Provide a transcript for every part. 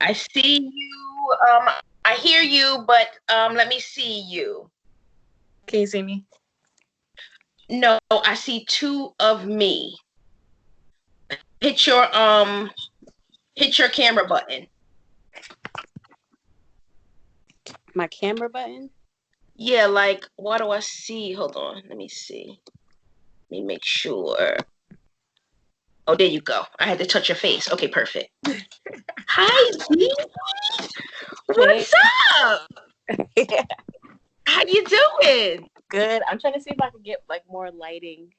I see you. I hear you, but let me see you. Can you see me? No, I see two of me. Hit your camera button. My camera button? Yeah, like what do I see? Hold on, let me see. Let me make sure. Oh, there you go. I had to touch your face. Okay, perfect. Hi, Dee. Hey. What's up? How you doing? Good. I'm trying to see if I can get like more lighting.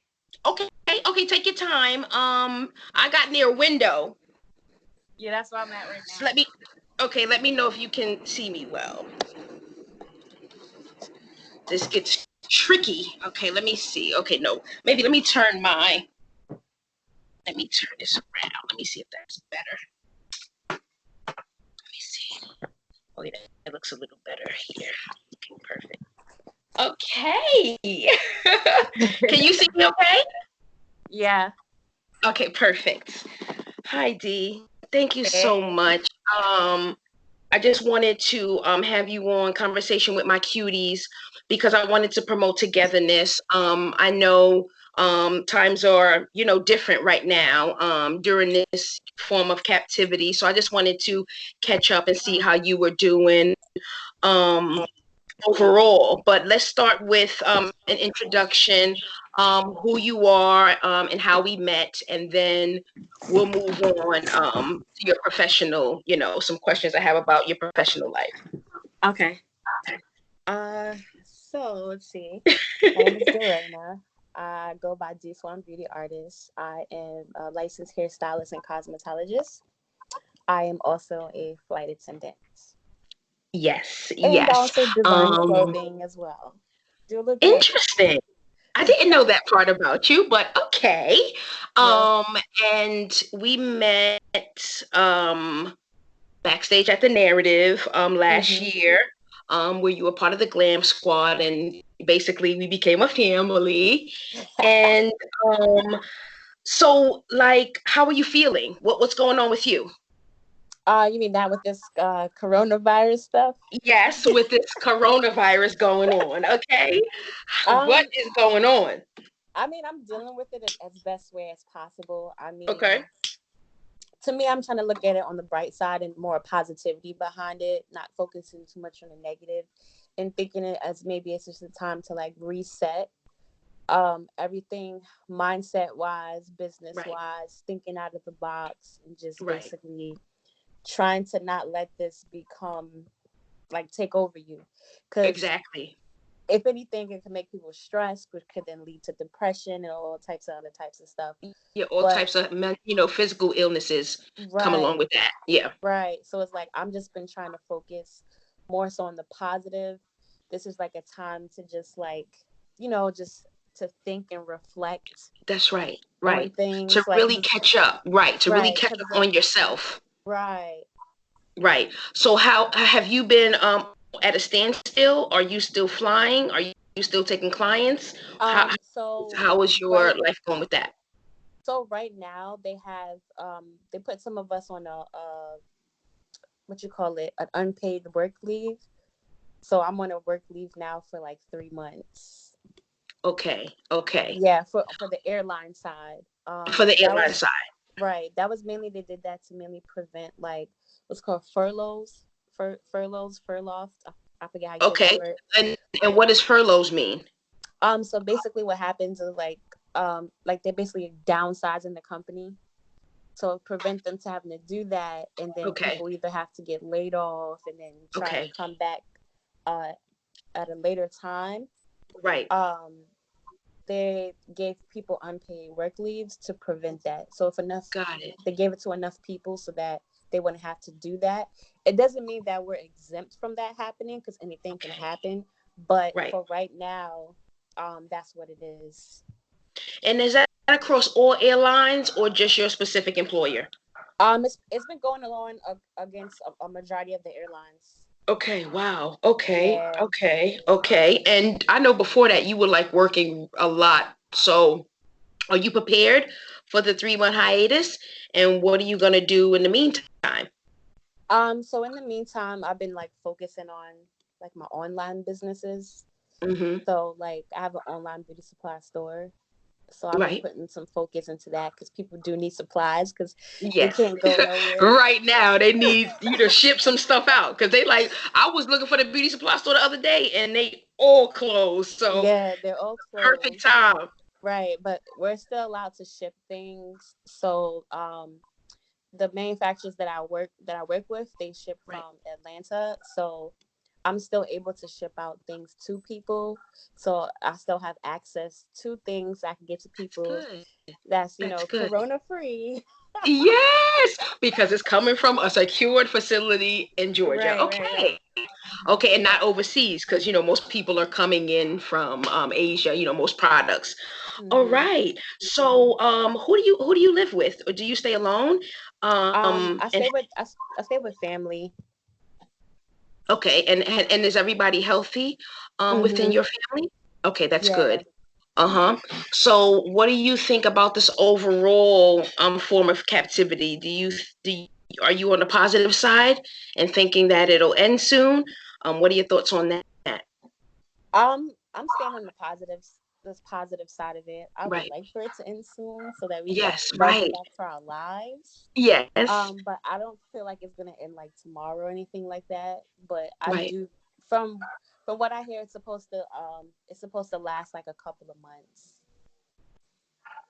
Okay, okay, take your time. I got near a window. Yeah, that's where I'm at right So now. let me know if you can see me well. This gets tricky. Okay, let me see. Okay, no. Maybe let me turn this around. Let me see if that's better. Let me see. Okay, that looks a little better here. Okay, perfect. Okay. Can you see me okay? Yeah. Okay, perfect. Hi, Dee. Thank you so Hey. much. I just wanted to have you on conversation with my cuties because I wanted to promote togetherness. I know times are, different right now during this form of captivity. So I just wanted to catch up and see how you were doing um, overall. But let's start with an introduction, who you are and how we met, and then we'll move on to your professional, some questions I have about your professional life. Okay. Uh, so let's see. My name is Dorena. I go by D Swan Beauty Artist. I am a licensed hairstylist and cosmetologist. I am also a flight attendant. Yes, And yes. also design clothing as well. Do a little bit of Interesting. I didn't know that part about you, but okay. yeah. And we met backstage at the Narrative last Mm-hmm. year, where you were part of the Glam Squad, and basically we became a family. And so, like, how are you feeling? What's going on with you? You mean that with this coronavirus stuff? Yes, with this coronavirus going on, okay? What Um, is going on? I mean, I'm dealing with it as best way as possible. I Okay, mean, to me, I'm trying to look at it on the bright side and more positivity behind it, not focusing too much on the negative, and thinking it as maybe it's just a time to like reset everything mindset wise, business right, wise, thinking out of the box, and just right, basically trying to not let this become like take over you. Because exactly. if anything, it can make people stressed, which could then lead to depression and all types of other types of stuff. Yeah, all But types of physical illnesses come along right, with that. Yeah, right. So it's like I'm just been trying to focus more so on the positive. This is like a time to just like, just to think and reflect that's right, on right. To things like really 'cause catch up, right? To really right, catch because up on yourself, right. right? So how have you been at a standstill? Are you still flying? Are you still taking clients? How So how is your right, life going with that? right now they have they put some of us on a what you call it, an unpaid work leave. So I'm on a work leave now for like 3 months. Okay, okay. Yeah, for the airline side. For the That airline was side. right. That was mainly they did that to mainly prevent like what's called furloughs, furlough. I forget how you say that Okay. word. And what does furloughs mean? So basically, what happens is like they're basically downsizing the company, so prevent them to having to do that, and then Okay. people either have to get laid off and then try to Okay. come back uh, at a later time. Right. Um, they gave people unpaid work leaves to prevent that. So if enough, Got it. they gave it to enough people so that they wouldn't have to do that. It doesn't mean that we're exempt from that happening because anything can Okay. happen. But Right. for right now, that's what it is. And is that across all airlines or just your specific employer? It's been going along against a majority of the airlines. Okay, wow. Okay, Yeah. okay, okay. And I know before that you were like working a lot. So are you prepared for the 3-month hiatus? And what are you gonna do in the meantime? So in the meantime, I've been like focusing on like my online businesses. Mm-hmm. So like I have an online beauty supply store. So I've been Right. putting some focus into that because people do need supplies because they Yes. can't go nowhere. Right now, they need you to ship some stuff out because they like. I was looking for the beauty supply store the other day, and they all closed. So Yeah, they're all perfect closed. time. Right, but we're still allowed to ship things. So the manufacturers that I work with, they ship Right. from Atlanta. So I'm still able to ship out things to people. So I still have access to things I can get to That's people good. that's, That's good. corona free. Yes, because it's coming from a secured facility in Georgia. Right. Okay. Okay, and not Yeah. overseas, because most people are coming in from Asia. Most products. All hmm right. So, who do you live with, or do you stay alone? I And stay with I stay with family. okay, and is everybody healthy, within hmm your family? Okay, that's Yeah. good. Uh-huh. So, what do you think about this overall form of captivity? Are you on the positive side and thinking that it'll end soon? What are your thoughts on that? I'm staying on this positive side of it. I would Right. like for it to end soon so that we can Yes, all get right. back to our lives. Yes. But I don't feel like it's gonna end like tomorrow or anything like that. But I Right. do from what I hear, it's supposed to last like a couple of months.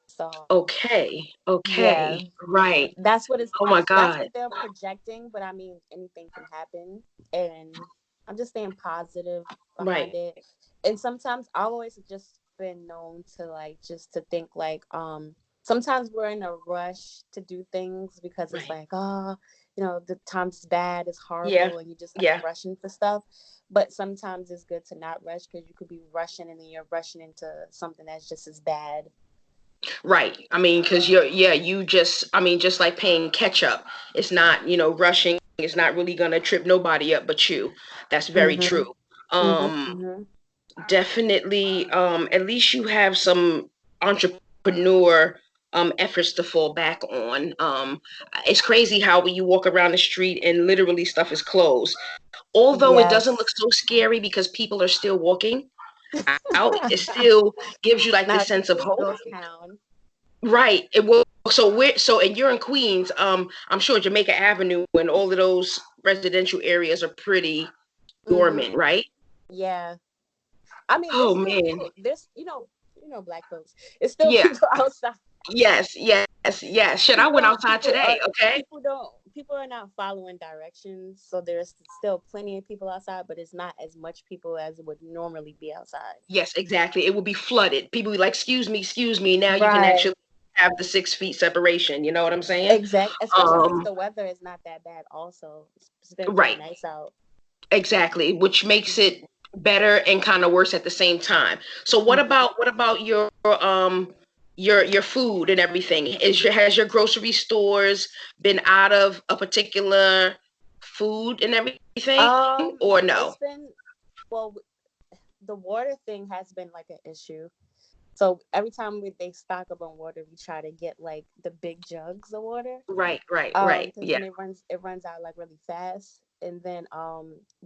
So Okay. yeah, Okay. Right. that's what Oh my that's God. what they're projecting. But I mean, anything can happen, and I'm just staying positive behind Right. it. And sometimes I've always just been known to like just to think like sometimes we're in a rush to do things because it's Right. like the time's bad, it's Yeah. horrible, and you're just like Yeah. rushing for stuff. But sometimes it's good to not rush because you could be rushing and then you're rushing into something that's just as bad. Right. I mean, because you just, I mean, just like paying catch up. It's not, rushing. It's not really gonna trip nobody up but you. That's very Mhm. true. Mhm. Um, Mhm. Definitely. At least you have some entrepreneur efforts to fall back on. It's crazy how when you walk around the street and literally stuff is closed. Although it doesn't look Yes. so scary because people are still walking out, it still gives you like Now this it's a sense of complete hope. ghost town. Right. It will. And you're in Queens. I'm sure Jamaica Avenue and all of those residential areas are pretty Mhm. dormant, right? Yeah. I mean, there's Oh still man. people. There's black folks. It's still Yeah. people outside. Yes. Yes. Yes. Shit, I People went don't. outside People today. are. Okay. People don't. People are not following directions. So there's still plenty of people outside, but it's not as much people as would normally be outside. Yes. Exactly. It will be flooded. People be like, "Excuse me. Excuse me." Now you can Right. actually have the 6 feet separation. You know what I'm saying? Exact. Especially since Um. the weather is not that bad. Also, it's been pretty Right. nice out. Exactly, which makes Mhm. it better and kind of worse at the same time. So Mhm. what about your food and everything? Has your grocery stores been out of a particular food and everything, or no? It's been well. The water thing has been like an issue. So every time they stock up on water, we try to get like the big jugs of water. Right, right, right. Because Yeah, then it runs out like really fast. And then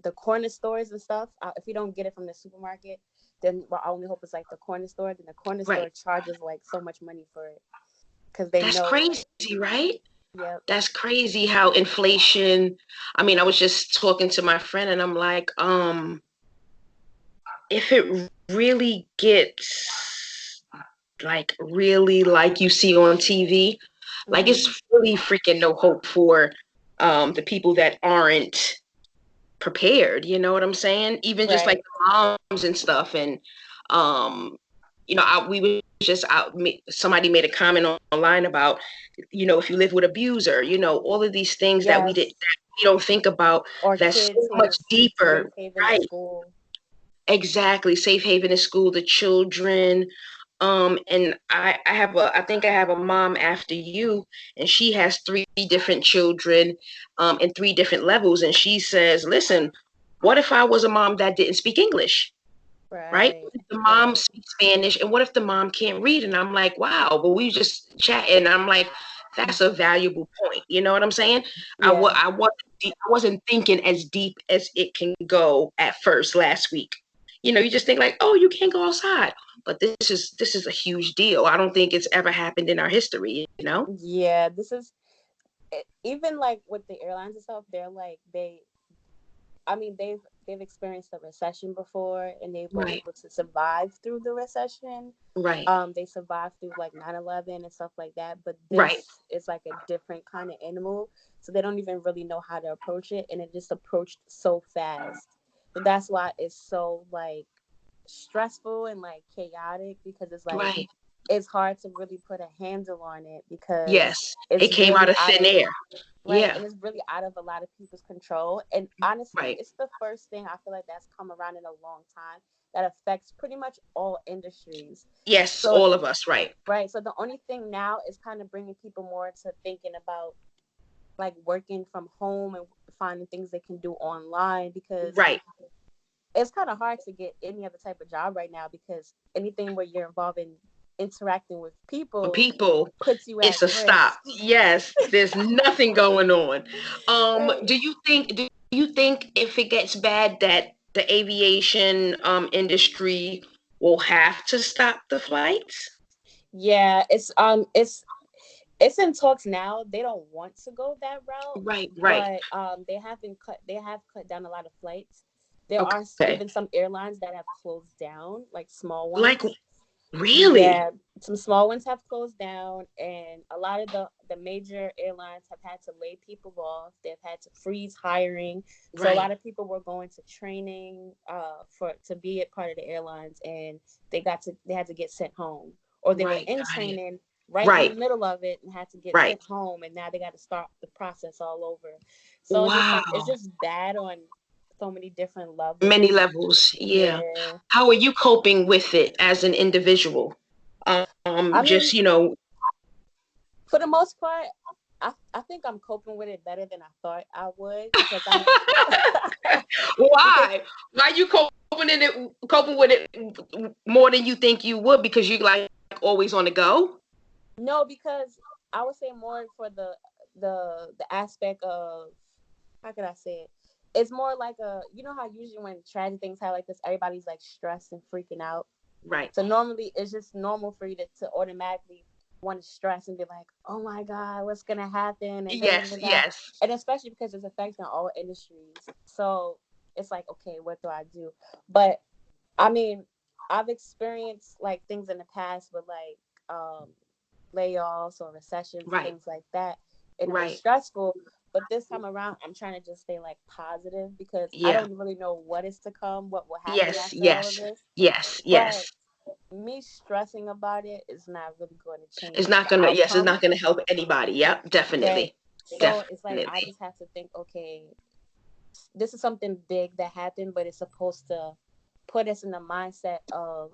the corner stores and stuff. If we don't get it from the supermarket, then our only hope is like the corner store. Then the corner right. store charges like so much money for it because they That's know crazy, like right? yep. That's crazy how inflation. I mean, I was just talking to my friend and I'm like, if it really gets like really like you see on TV, like hmm it's really freaking no hope for the people that aren't prepared, you know what I'm saying? Even just like Right. the moms and stuff. And we were just out, somebody made a comment online about, if you live with abuser, all of these things Yes. that we don't think about, Or that's so kids who much need deeper. safe haven at Right. school. Exactly. Safe haven in school, the children. And I think I have a mom after you, and she has three different children, in three different levels. And she says, listen, what if I was a mom that didn't speak English? Right? Right. What if the mom Right. speaks Spanish? And what if the mom can't read? And I'm like, wow, but we just chat. And I'm like, that's a valuable point. You know what I'm saying? Yeah. I want deep. I wasn't thinking as deep as it can go at first last week. You just think like, oh, you can't go outside, but this is a huge deal. I don't think it's ever happened in our history. Yeah, this is even like with the airlines and stuff. They're like I mean, they've experienced a recession before, and they were Right, able to survive through the recession. right, They survived through like 9/11 and stuff like that. But right, this is like a different kind of animal, so they don't even really know how to approach it, and it just approached so fast. So that's why it's so like stressful and like chaotic, because it's like right. it's hard to really put a handle on it because Yes, it's it came out really of out thin of air. right, Yeah, and it's really out of a lot of people's control. And honestly, right. it's the first thing I feel like that's come around in a long time that affects pretty much all industries. Yes, So all of us. Right, right, so the only thing now is kind of bringing people more to thinking about like working from home and finding things they can do online, because right. it's kind of hard to get any other type of job right now, because anything where you're involved in interacting with For people people, puts you at it's a stop. risk. Yes, there's nothing going on. Right. Do you think if it gets bad that the aviation industry will have to stop the flights? Yeah, it's in talks now. They don't want to go that route, Right, right. but they have cut down a lot of flights. There are Okay. even some airlines that have closed down, like small Like, ones. really? Yeah, some small ones have closed down, and a lot of the major airlines have had to lay people off. They've had to freeze hiring. So a Right, lot of people were going to training for to be a part of the airlines, and they had to get sent home, or they were right. in Got it. training right in the Right, middle of it and had to get right. sent home, and now they got to start the process all over. So it's Wow. just bad on so many different Many levels. levels. Yeah. Yeah. How are you coping with it as an individual? I Just, mean, for the most part, I think I'm coping with it better than I thought I would, because I'm because why? Why you coping with it more than you think you would because you like always on the go? no, because I would say more for the aspect of, how could I say it? It's more like you know how usually when tragic things happen like this, everybody's like stressed and freaking out. Right. So normally it's just normal for you to automatically want to stress and be like, oh my God, what's gonna happen? And da, da, Yes, da, da. yes. And especially because it's affecting all industries. So it's like, okay, what do I do? But I mean, I've experienced like things in the past with like layoffs or recessions and Right, things like that. And it was right. stressful. But this time around, I'm trying to just stay like positive, because I Yeah. don't really know what is to come, what will happen Yes, after all of yes, this. yes, But yes. me stressing about it is not really going to It's change not the gonna, yes, it's outcome. not gonna help anybody. Yep, Right. definitely. So it's like I Definitely. just have to think, okay, this is something big that happened, but it's supposed to put us in the mindset of,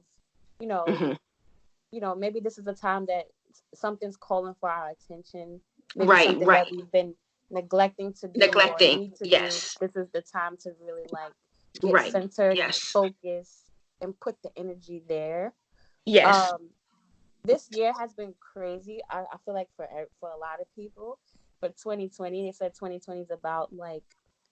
you know, Hmm. maybe this is a time that something's calling for our attention. Maybe Right, something right. that we've been neglecting to do or Neglecting. need to do. Yes. This is the time to really like get Right. centered and Yes. focus and put the energy there. Yes. Um, this year has been crazy. I feel like for a lot of people, for 2020, they said 2020 is about like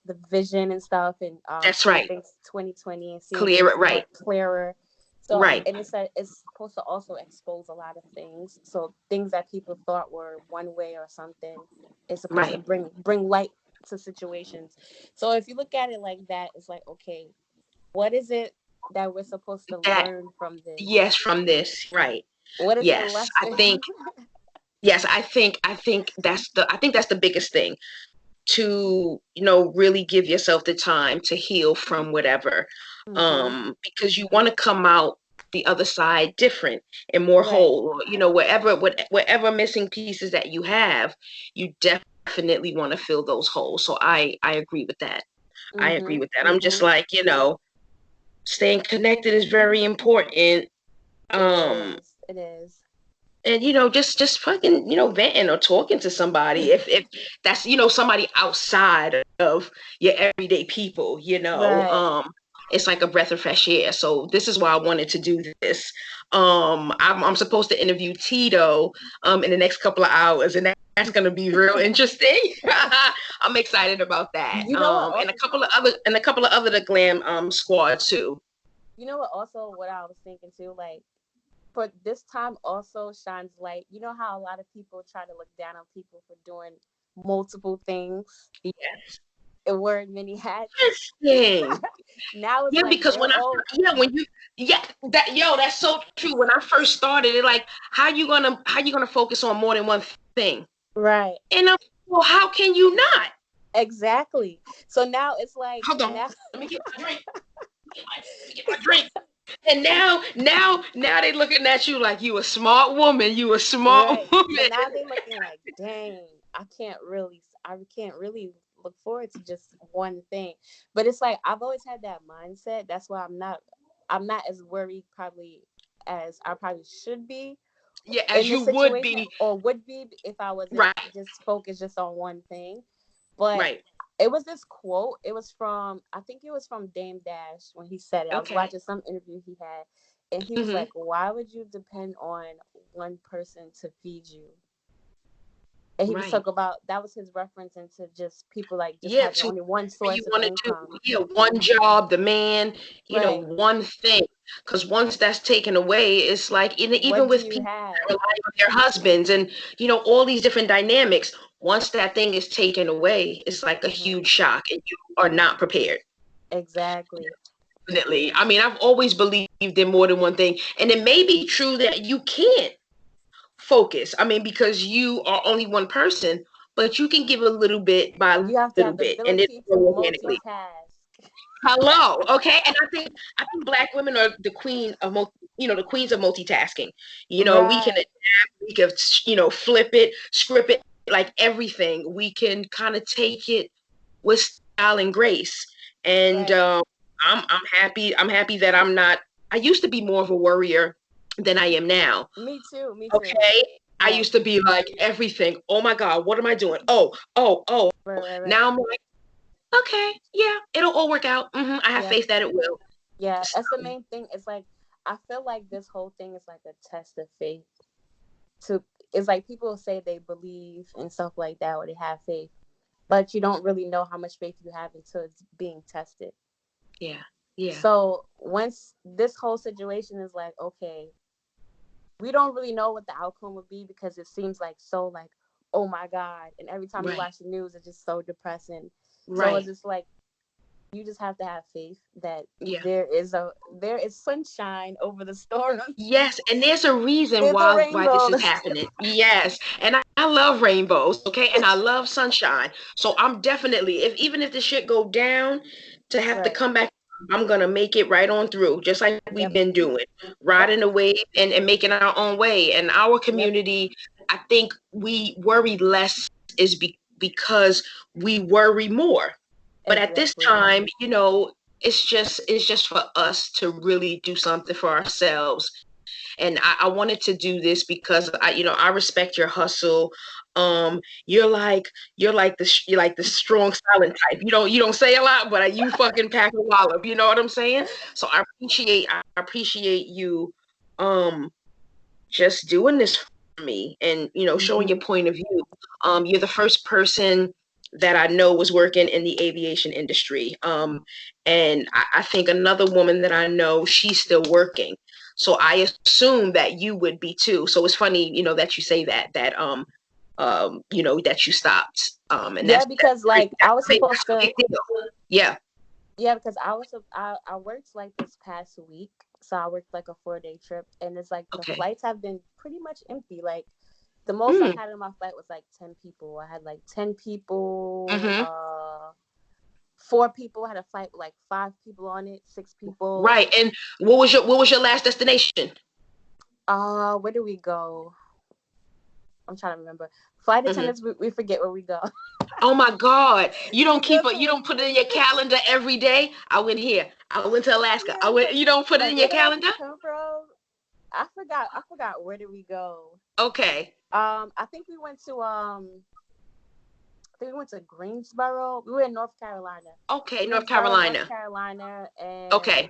the vision and stuff, and That's seeing right. things 2020 and seeing Clear things it more right. clearer. So, Right. and it said it's supposed to also expose a lot of things. So things that people thought were one way or something is supposed to Right. bring light to situations. So if you look at it like that, it's like, okay, what is it that we're supposed to That, learn from this? yes, from this. Right. What is the Yes. I lesson? think yes, I think that's the biggest thing, to really give yourself the time to heal from whatever, Mm-hmm. because you want to come out the other side different and more Right. whole, or whatever missing pieces that you have, you definitely want to fill those holes. So I agree with that. I agree Mm-hmm. with that. I'm just Mm-hmm. like, staying connected is very important. It um is. It is. and just fucking venting or talking to somebody, if that's somebody outside of your everyday people, Right. it's like a breath of fresh air. So this is why I wanted to do this. I'm supposed to interview Tito in the next couple of hours, and That's gonna be real interesting. I'm excited about that. You know what? And Also, a couple of other the glam squad too. you know what? Also, what I was thinking too, like for this time, also shines light. You know how a lot of people try to look down on people for doing multiple things Yes. and wearing many hats. Interesting. Now it's Yeah, like because they're when I all when you that that's so true. When I first started, it like how you gonna focus on more than one thing? right. And well, how can you not? Exactly. So now it's like Hold on, now let me get my drink. Let me get my drink. And now they looking at you like you a smart woman. You a smart right. So woman. now they looking like, dang, I can't really look forward to just one thing. But it's like I've always had that mindset. That's why I'm not as worried probably as I probably should be Yeah, in as you this would situation be. or would be if I wasn't Right, just focused just on one thing. But right. it was this quote. It was from I think it was from Dame Dash when he said it. I was Okay. watching some interview he had, and he was Hmm. like, "Why would you depend on one person to feed you?" And he was Right. talking about that was his reference into just people like just Yeah, having to only one you source of want to do, income. yeah, one job, the man, Right. one thing. Because once that's taken away, it's like even What do with you people have? that rely on their husbands and all these different dynamics. Once that thing is taken away, it's like a Hmm. huge shock, and you are not prepared. Exactly. Definitely. I mean, I've always believed in more than one thing, and it may be true that you can't focus. I mean, because you are only one person, but you can give a little bit by You have to little have the bit, and it ability to will organically. multitask. Hello, okay, and I think Black women are the queen of the queens of multitasking. We can Right. adapt, we can flip it, script it, like everything. We can kind of take it with style and grace, and Right. I'm happy. I'm happy that I'm not. I used to be more of a worrier than I am now. Me too. Me too. Okay, I Yes. used to be like everything. Oh my God, what am I doing? Oh, oh, oh. Right. Right. Right. Now I'm like, okay, yeah, it'll all work out. I have Yeah. faith that it will. Yeah. So, That's the main thing. It's like I feel like this whole thing is like a test of faith. To it's like people say they believe and stuff like that, or they have faith, but you don't really know how much faith you have until it's being tested. yeah, yeah, So once this whole situation is like, okay, we don't really know what the outcome would be because it seems like so like, oh my God. And every time you right, watch the news, it's just so depressing. So it's right, just like you just have to have faith that yeah. there is sunshine over the storm. Yes, and there's a reason There's a why this is rainbow. happening. Yes, and I love rainbows, okay, and I love sunshine. So I'm definitely, if even if the shit go down, to have to Right. come back, I'm gonna make it right on through, just like we've Yep. been doing, Yep. riding the wave and making our own way. And our Yep. community, I think we worry less is because we worry more. But at this Exactly. time, it's just for us to really do something for ourselves. And I wanted to do this because I respect your hustle. You're like you're like the strong silent type. You don't say a lot, but you fucking pack a wallop. You know what I'm saying? So I appreciate you um just doing this for me and showing your Hmm. point of view. You're the first person that I know was working in the aviation industry. And I think another woman that I know, she's still working. So I assume that you would be too. So it's funny, that you say that you stopped. And Yeah, that's because like I was that's supposed a to. big deal. Yeah. Yeah, because I worked like this past week, so I worked like a 4 day trip, and it's like the Okay. flights have been pretty much empty. Like the most I Mm. had in my flight was like 10 people. I had like 10 people. Hmm. 4 people. I had a flight with like 5 people on it. 6 people. Right. And what was your last destination? Where do we go? I'm trying to remember. Flight Hmm. attendants, we forget where we go. Oh my God. You We don't go you to don't put it in your calendar every day. I went here. I went to Alaska. yeah, You don't put it like in where your did I calendar? come from? I forgot where did we go. Okay. I think we went to Greensboro. We were in North Carolina. Okay, North Greensboro, North Carolina. Carolina, Okay. and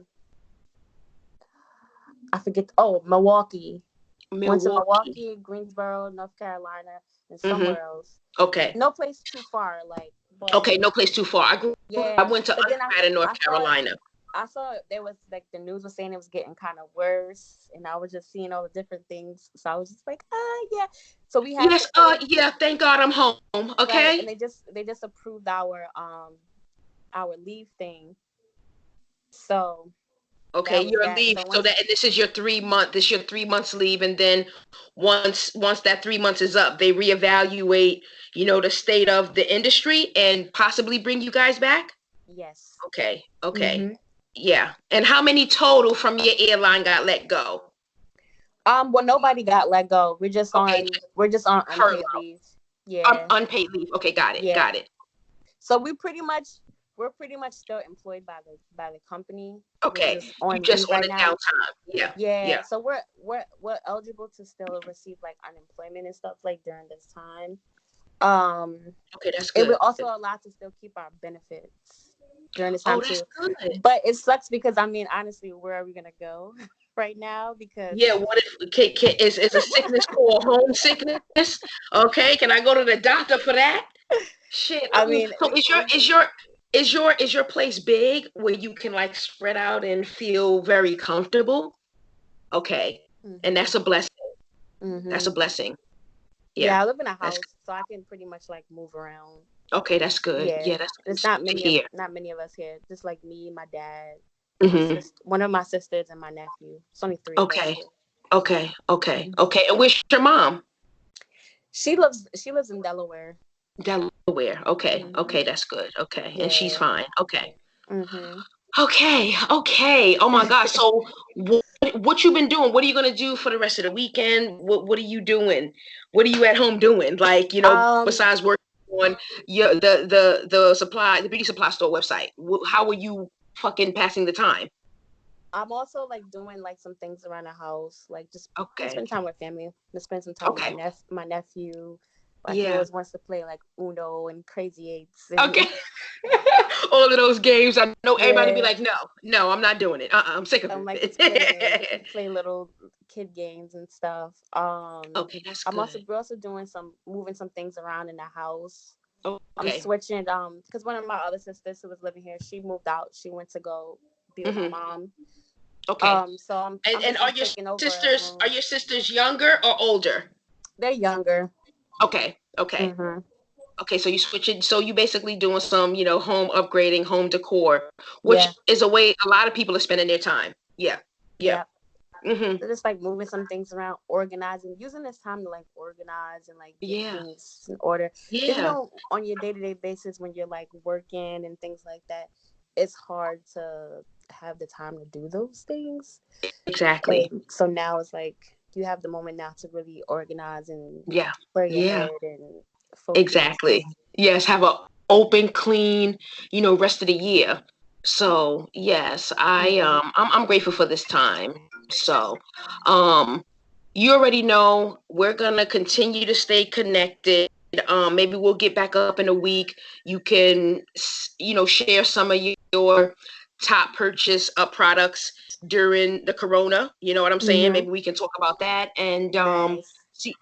I forget. Oh, Milwaukee. Went to Milwaukee. Milwaukee, Greensboro, North Carolina. and Mm-hmm. somewhere else. Okay. No place too far, like, but Okay, no place too far. I yeah. went to But then undergrad in North I saw Carolina. I saw there was like the news was saying it was getting kind of worse, and I was just seeing all the different things. So I was just like, yeah. So we had to Yes, pay, yeah, thank God I'm home. right? Okay. And they just approved our leave thing. So Okay, that was your that. leave. So So once that and this is your 3 month. This your 3 months leave, and then once that 3 months is up, they reevaluate. The state of the industry and possibly bring you guys back. yes. Okay. Okay. Mm-hmm. Yeah. And how many total from your airline got let go? Well, nobody got let go. Okay. We're just on unpaid Furlough. leave. Yeah, Unpaid leave. Okay, got it. yeah. Got it. So we're pretty much still employed by the company. We're Okay. just You on just leave on right the now. downtime. Yeah. Yeah. Yeah. So we're eligible to still receive like unemployment and stuff like during this time. Um, Okay, that's it will good. also allow to still keep our benefits during this time Oh, that's too. good. But it sucks because I mean, honestly, where are we gonna go right now? Because Yeah, what if is a sickness called homesickness? Okay, can I go to the doctor for that? Shit. I mean, So is your place big where you can like spread out and feel very comfortable? Okay, and hmm that's a blessing. That's a hmm blessing. Yeah, yeah, I live in a that's house, so I can pretty much like move around. okay. That's good. Yeah, Yeah, that's it's good to hear. not many of us here. Just like me, my dad, Hmm. one of my sisters, and my nephew. It's only three of us Okay, here. okay, okay, Mhm. okay. And where's your mom? She lives in Delaware. Delaware. Okay, Hmm okay, that's good. Okay, and she's Yeah. fine. Okay. hmm Okay, okay. Oh my gosh. So what you been doing? What are you gonna do for the rest of the weekend? What are you doing? What are you at home doing? Like, um, besides working on the beauty supply store website. How are you fucking passing the time? I'm also like doing like some things around the house, like just to Okay. spend time with family, to spend some time with Okay. my nephew. Like he Yeah. always wants to play like Uno and Crazy Eights and Okay. All of those games. I know everybody be yeah. like, no, no, I'm not doing it. I'm sick of I'm like just it. play little kid games and stuff. Okay, that's good. We're also doing some moving some things around in the house. I'm Okay. switching because one of my other sisters who was living here, she moved out. She went to go be with my Hmm. mom. Okay. So And I'm and basically are your taking over a sisters are room. your sisters younger or older? They're younger. Okay. Okay. Mhm. Okay. So you switch it. So you basically doing some, home upgrading, home decor, which Yeah. is a way a lot of people are spending their time. Yeah. Yeah. Yeah. Hmm. So just like moving some things around, organizing, using this time to like organize and like get Yeah. things in order. Because Yeah. on your day to day basis, when you're like working and things like that, it's hard to have the time to do those things. Exactly. And so now it's like you have the moment now to really organize and Yeah. clear your Yeah. head and focus. Exactly. Yes. Have a open, clean, rest of the year. So yes, hmm I'm grateful for this time. So, um, you already know we're gonna continue to stay connected. Maybe we'll get back up in a week. You can, share some of your top purchase products during the corona. You know what I'm saying? hmm Maybe we can talk about that and Nice. see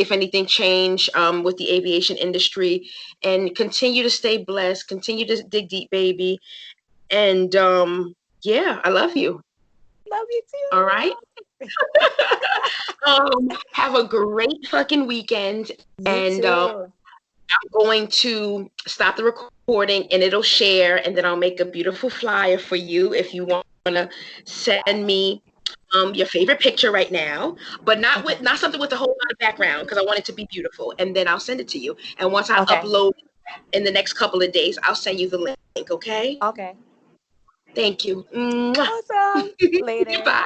if anything changed with the aviation industry, and continue to stay blessed. Continue to dig deep, baby. And yeah, I love you. Love you All right. too. Have a great fucking weekend. You And too. I'm going to stop the recording and it'll share. And then I'll make a beautiful flyer for you if you want to send me your favorite picture right now, but Okay. not something with a whole lot of background because I want it to be beautiful. And then I'll send it to you. And once I Okay. upload in the next couple of days, I'll send you the link. Okay. Okay. Thank you. Mwah. Awesome. Later. Bye.